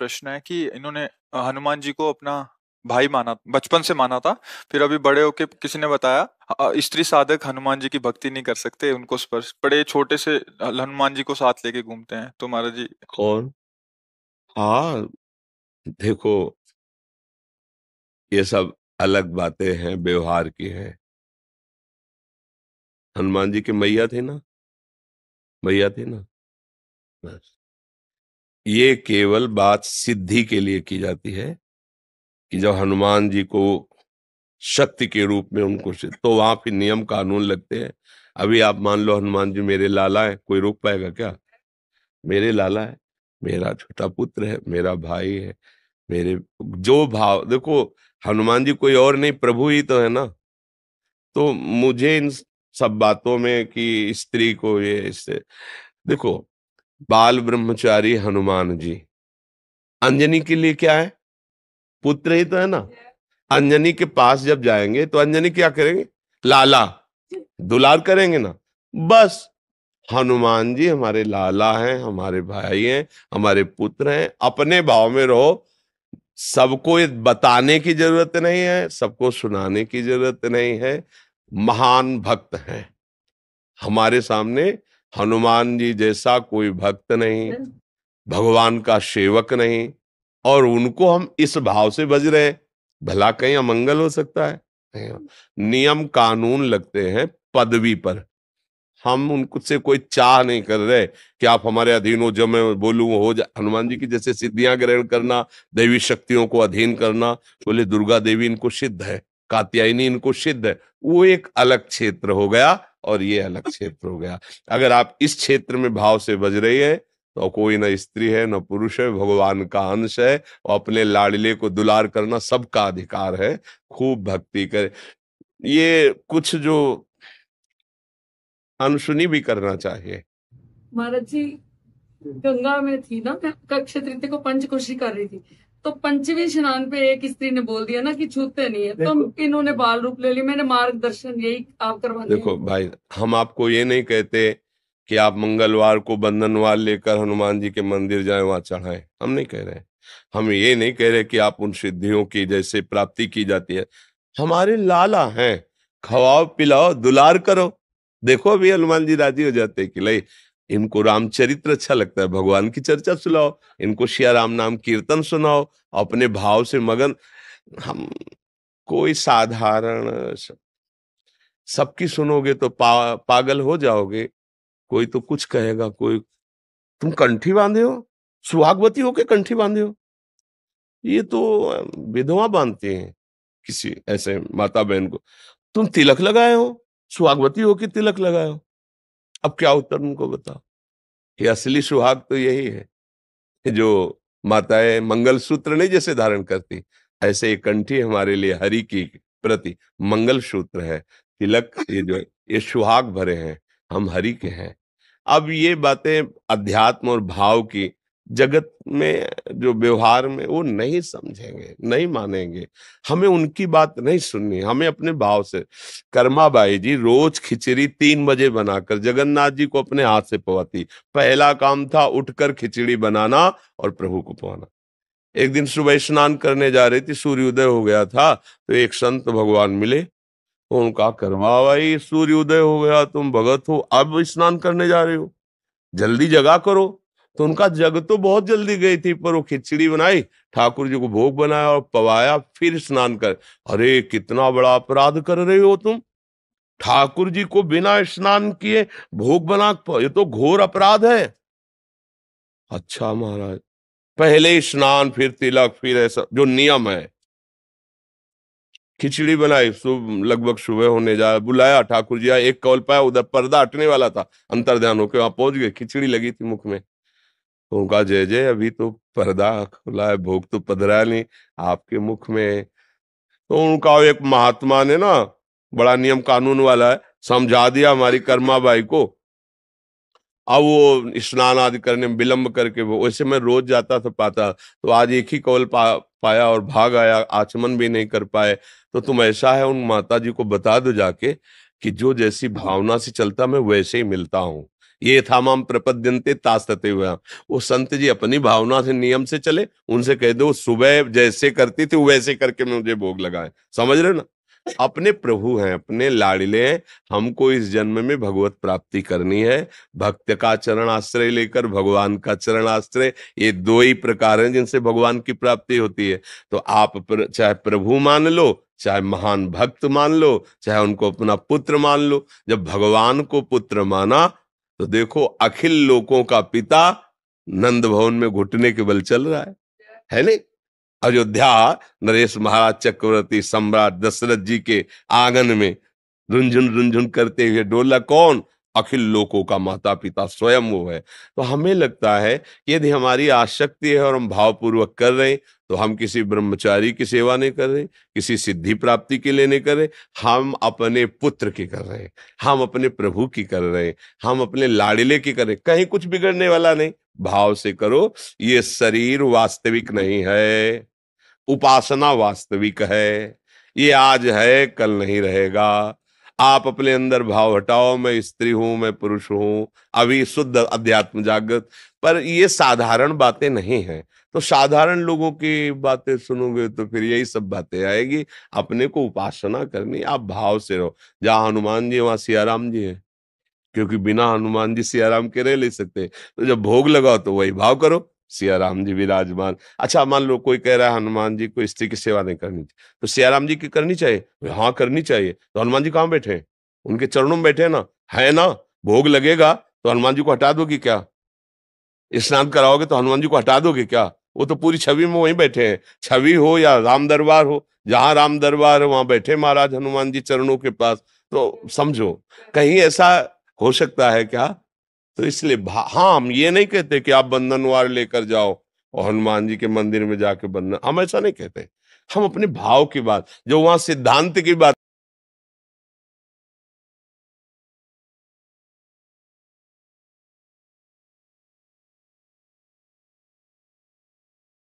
प्रश्न है कि इन्होंने हनुमान जी को अपना भाई माना, बचपन से माना था। फिर अभी बड़े होके किसी ने बताया स्त्री साधक हनुमान जी की भक्ति नहीं कर सकते, उनको स्पर्श, बड़े छोटे से हनुमान जी को साथ लेके घूमते हैं। तो महाराज जी कौन? हाँ, देखो, ये सब अलग बातें हैं, व्यवहार की हैं। हनुमान जी की मैया थी ना, मैया थी ना, बस। ये केवल बात सिद्धि के लिए की जाती है कि जब हनुमान जी को शक्ति के रूप में उनको तो वहां फिर नियम कानून लगते हैं। अभी आप मान लो हनुमान जी मेरे लाला है, कोई रोक पाएगा क्या? मेरे लाला है, मेरा छोटा पुत्र है, मेरा भाई है, मेरे जो भाव देखो, हनुमान जी कोई और नहीं, प्रभु ही तो है ना। तो मुझे इन सब बातों में कि स्त्री को ये इससे, देखो, बाल ब्रह्मचारी हनुमान जी अंजनी के लिए क्या है? पुत्र ही तो है ना। अंजनी के पास जब जाएंगे तो अंजनी क्या करेंगे? लाला दुलार करेंगे ना, बस। हनुमान जी हमारे लाला हैं, हमारे भाई हैं, हमारे पुत्र हैं। अपने भाव में रहो। सबको ये बताने की जरूरत नहीं है, सबको सुनाने की जरूरत नहीं है। महान भक्त हैं हमारे सामने। हनुमान जी जैसा कोई भक्त नहीं, भगवान का सेवक नहीं। और उनको हम इस भाव से बज रहे हैं, भला कहीं अमंगल हो सकता है? नहीं। नियम कानून लगते हैं पदवी पर। हम उनको से कोई चाह नहीं कर रहे कि आप हमारे अधीन हो, जब मैं बोलूं वो हो जाए। हनुमान जी की जैसे सिद्धियां ग्रहण करना, दैवी शक्तियों को अधीन करना, बोले दुर्गा देवी इनको सिद्ध है, कात्यायनी इनको सिद्ध है, वो एक अलग क्षेत्र हो गया और ये अलग क्षेत्र हो गया। अगर आप इस क्षेत्र में भाव से बज रही है तो कोई न स्त्री है न पुरुष है, भगवान का अंश है। और अपने लाडले को दुलार करना सबका अधिकार है। खूब भक्ति करे। ये कुछ जो अनसुनी भी करना चाहिए। महाराज जी, गंगा में थी ना, मैं अक्षय तृतीया को पंचकोशी कर रही थी, तो पंचमी स्नान पे एक स्त्री ने बोल दिया ना कि छूते नहीं है, तो इन्होंने बाल रूप ले लिया। मैंने मार्गदर्शन यही आप करवाने देखो भाई, हम आपको ये नहीं कहते कि आप मंगलवार को बंधनवार लेकर हनुमान जी के मंदिर जाएं, वहां चढ़ाएं। हम नहीं कह रहे। हम ये नहीं कह रहे कि आप उन सिद्धियों की जैसे प्राप्ति की जाती है। हमारे लाला हैं, खवाओ पिलाओ दुलार करो। देखो अभी हनुमान जी राजी हो जाते हैं कि ले, इनको रामचरित्र अच्छा लगता है, भगवान की चर्चा सुनाओ, इनको सिया राम नाम कीर्तन सुनाओ, अपने भाव से मगन। हम कोई साधारण सबकी सुनोगे तो पागल हो जाओगे। कोई तो कुछ कहेगा, कोई तुम कंठी बांधे हो, सुहागवती होके कंठी बांधे हो। ये तो विधवा बांधते हैं किसी ऐसे माता बहन को। तुम तिलक लगाए हो, सुहागवती होके तिलक लगाए हो। अब क्या उत्तर उनको बताओ? कि असली सुहाग तो यही है कि जो माताएं मंगलसूत्र नहीं जैसे धारण करती, ऐसे एक कंठी हमारे लिए हरि की प्रति मंगल सूत्र है। तिलक ये जो ये सुहाग भरे हैं, हम हरि के हैं। अब ये बातें अध्यात्म और भाव की जगत में जो व्यवहार में वो नहीं समझेंगे, नहीं मानेंगे। हमें उनकी बात नहीं सुननी, हमें अपने भाव से। कर्माबाई जी रोज खिचड़ी 3 बजे बनाकर जगन्नाथ जी को अपने हाथ से पवाती। पहला काम था उठकर खिचड़ी बनाना और प्रभु को पवाना। एक दिन सुबह स्नान करने जा रही थी, सूर्योदय हो गया था, तो एक संत भगवान मिले। तो उनका करवा भाई, सूर्योदय हो गया, तुम भगत हो, अब स्नान करने जा रहे हो, जल्दी जगा करो। तो उनका जग तो बहुत जल्दी गई थी, पर वो खिचड़ी बनाई, ठाकुर जी को भोग बनाया और पवाया, फिर स्नान कर। अरे कितना बड़ा अपराध कर रहे हो तुम, ठाकुर जी को बिना स्नान किए भोग बना, ये तो घोर अपराध है। अच्छा महाराज, पहले स्नान फिर तिलक फिर ऐसा जो नियम है। खिचड़ी बनाई, लगभग सुबह होने जा, बुलाया ठाकुर जी आए, एक कौल पाया, उधर पर्दा हटने वाला था, अंतर ध्यान होके वहां पहुंच गए, खिचड़ी लगी थी मुख में। तो उनका जय जय, अभी तो पर्दा खुला है, भोग तो पधरा नहीं आपके मुख में। तो उनका एक महात्मा ने ना, बड़ा नियम कानून वाला है, समझा दिया हमारी कर्माबाई को। अब वो स्नान आदि करने में विलंब करके, वो वैसे मैं रोज जाता था पाता, तो आज एक ही कौल पाया और भाग आया, आचमन भी नहीं कर पाए। तो तुम ऐसा है, उन माता जी को बता दो जाके कि जो जैसी भावना से चलता मैं वैसे ही मिलता हूँ। ये था माम प्रपद्यन्ते तास्तते हुआ। वो संत जी अपनी भावना से नियम से चले, उनसे कह दो सुबह जैसे करती थी वैसे करके मुझे भोग लगाए। समझ रहे हो ना? अपने प्रभु हैं, अपने लाडले हैं। हमको इस जन्म में भगवत प्राप्ति करनी है। भक्त का चरण आश्रय लेकर भगवान का चरण आश्रय, ये दो ही प्रकार हैं जिनसे भगवान की प्राप्ति होती है। तो आप चाहे प्रभु मान लो, चाहे महान भक्त मान लो, चाहे उनको अपना पुत्र मान लो। जब भगवान को पुत्र माना तो देखो अखिल लोकों का पिता नंद भवन में घुटने के बल चल रहा है नहीं? अयोध्या नरेश महाराज चक्रवर्ती सम्राट दशरथ जी के आंगन में रुंझुन रुंझुन करते हुए डोला कौन? अखिल लोकों का माता पिता स्वयं वो है। तो हमें लगता है कि यदि हमारी आसक्ति है और हम भावपूर्वक कर रहे हैं तो हम किसी ब्रह्मचारी की सेवा नहीं कर रहे, किसी सिद्धि प्राप्ति के लिए नहीं कर रहे, हम अपने पुत्र की कर रहे हैं, हम अपने प्रभु की कर रहे हैं, हम अपने लाडिले की कर रहे हैं। कहीं कुछ बिगड़ने वाला नहीं। भाव से करो। ये शरीर वास्तविक नहीं है, उपासना वास्तविक है। ये आज है कल नहीं रहेगा। आप अपने अंदर भाव हटाओ, मैं स्त्री हूं, मैं पुरुष हूं, अभी शुद्ध अध्यात्म जागृत। पर ये साधारण बातें नहीं हैं। तो साधारण लोगों की बातें सुनोगे तो फिर यही सब बातें आएगी। अपने को उपासना करनी, आप भाव से रहो। जहां हनुमान जी वहां सियाराम जी है, क्योंकि बिना हनुमान जी सियाराम के रह नहीं सकते। तो जब भोग लगाओ तो वही भाव करो, सियाराम जी विराजमान। अच्छा मान लो कोई कह रहा है हनुमान जी को स्त्री की सेवा नहीं करनी चाहिए, तो सियाराम जी की करनी चाहिए? हाँ करनी चाहिए। तो हनुमान जी कहाँ बैठे हैं? उनके चरणों में बैठे ना, है ना? भोग लगेगा तो हनुमान जी को हटा दोगे क्या? स्नान कराओगे तो हनुमान जी को हटा दोगे क्या? वो तो पूरी छवि में वहीं बैठे हैं। छवि हो या राम दरबार हो, जहां राम दरबार है वहां बैठे महाराज हनुमान जी चरणों के पास। तो समझो कहीं ऐसा हो सकता है क्या? तो इसलिए हाँ, हम ये नहीं कहते कि आप बंधनवार लेकर जाओ और हनुमान जी के मंदिर में जाके बंधन, हम ऐसा नहीं कहते। हम अपने भाव की बात, जो वहां सिद्धांत की बात